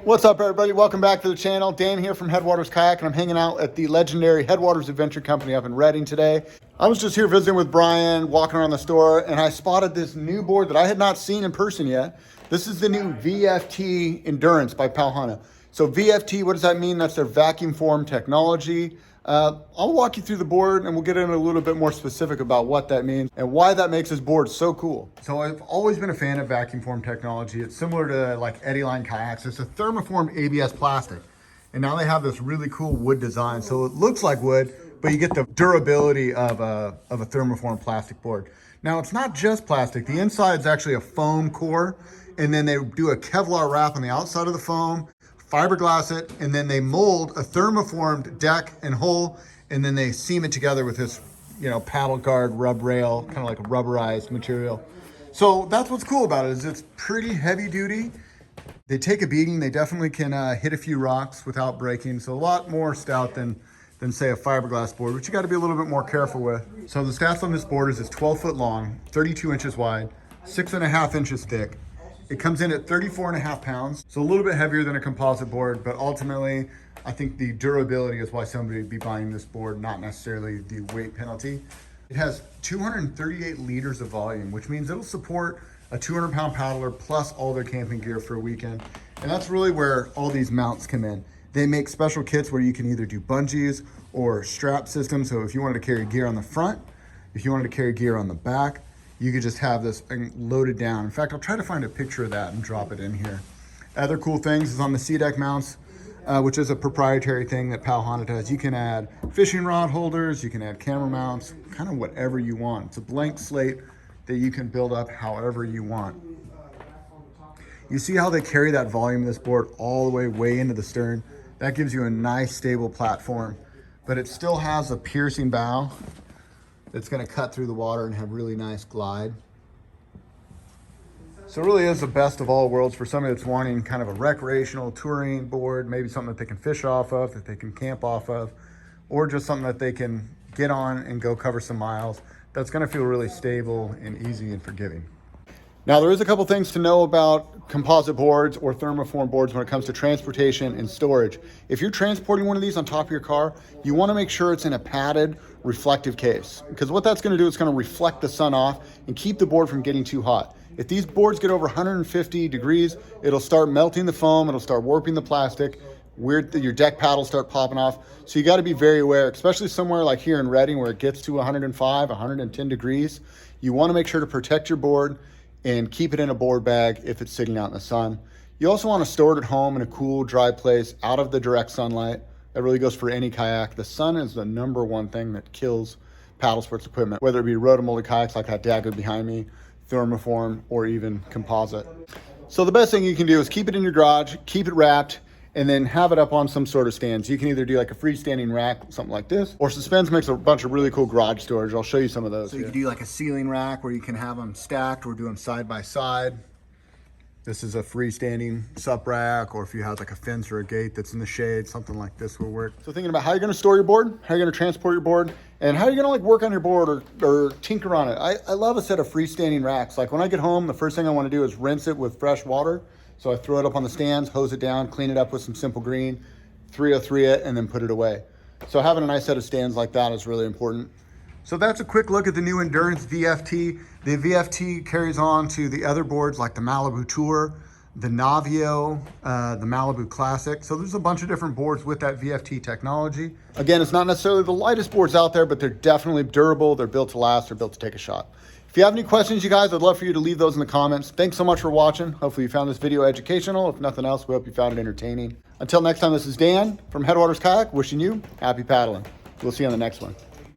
What's up, everybody? Welcome back to the channel. Dan here from Headwaters Kayak, and I'm hanging out at the legendary Headwaters Adventure Company up in Redding today. I was just here visiting with Brian, walking around the store, and I spotted this new board that I had not seen in person yet. This is the new VFT Endurance by Pau Hana. So VFT, what does that mean? That's their vacuum form technology. I'll walk you through the board and we'll get in a little bit more specific about what that means and why that makes this board so cool. So I've always been a fan of vacuum form technology. It's similar to like Eddy line kayaks. It's a thermoformed ABS plastic. And now they have this really cool wood design. So it looks like wood, but you get the durability of a thermoformed plastic board. Now it's not just plastic. The inside is actually a foam core. And then they do a Kevlar wrap on the outside of the foam, fiberglass it, and then they mold a thermoformed deck and hull, and then they seam it together with this, paddle guard rub rail, kind of like a rubberized material. So that's what's cool about it, is it's pretty heavy duty. They take a beating. They definitely can hit a few rocks without breaking. So a lot more stout than say a fiberglass board, which you got to be a little bit more careful with. So the stats on this board is it's 12 foot long, 32 inches wide, 6.5 inches thick. It comes in at 34.5 pounds, so a little bit heavier than a composite board, but ultimately, I think the durability is why somebody would be buying this board, not necessarily the weight penalty. It has 238 liters of volume, which means it'll support a 200-pound paddler plus all their camping gear for a weekend. And that's really where all these mounts come in. They make special kits where you can either do bungees or strap systems. So if you wanted to carry gear on the front, if you wanted to carry gear on the back, you could just have this loaded down. In fact, I'll try to find a picture of that and drop it in here. Other cool things is on the C-deck mounts, which is a proprietary thing that Pau Hana does. You can add fishing rod holders, you can add camera mounts, kind of whatever you want. It's a blank slate that you can build up however you want. You see how they carry that volume of this board all the way into the stern? That gives you a nice stable platform, but it still has a piercing bow that's going to cut through the water and have really nice glide. So it really is the best of all worlds for somebody that's wanting kind of a recreational touring board, maybe something that they can fish off of, that they can camp off of, or just something that they can get on and go cover some miles. That's going to feel really stable and easy and forgiving. Now, there is a couple things to know about composite boards or thermoform boards when it comes to transportation and storage. If you're transporting one of these on top of your car, you want to make sure it's in a padded, reflective case, because what that's going to do is going to reflect the sun off and keep the board from getting too hot. If these boards get over 150 degrees, it'll start melting the foam, it'll start warping the plastic, your deck paddles start popping off. So you got to be very aware, especially somewhere like here in Redding where it gets to 105, 110 degrees. You want to make sure to protect your board and keep it in a board bag if it's sitting out in the sun. You also want to store it at home in a cool, dry place out of the direct sunlight. That really goes for any kayak. The sun is the #1 thing that kills paddle sports equipment, whether it be rotomolded kayaks like that Dagger behind me, thermoform, or even composite. So the best thing you can do is keep it in your garage, keep it wrapped, and then have it up on some sort of stands. You can either do like a freestanding rack, something like this, or Suspense makes a bunch of really cool garage storage. I'll show you some of those. So you can do like a ceiling rack where you can have them stacked or do them side by side. This is a freestanding sup rack, or if you have like a fence or a gate that's in the shade, something like this will work. So thinking about how you're gonna store your board, how you're gonna transport your board, and how you're gonna like work on your board or tinker on it. I love a set of freestanding racks. Like when I get home, the first thing I wanna do is rinse it with fresh water. So I throw it up on the stands, hose it down, clean it up with some simple green, 303 it, and then put it away. So having a nice set of stands like that is really important. So that's a quick look at the new Endurance VFT. The VFT carries on to the other boards like the Malibu Tour, the Navio, the Malibu Classic. So there's a bunch of different boards with that VFT technology. Again, it's not necessarily the lightest boards out there, but they're definitely durable. They're built to last. They're built to take a shot. If you have any questions, you guys, I'd love for you to leave those in the comments. Thanks so much for watching. Hopefully you found this video educational. If nothing else, we hope you found it entertaining. Until next time, this is Dan from Headwaters Kayak, wishing you happy paddling. We'll see you on the next one.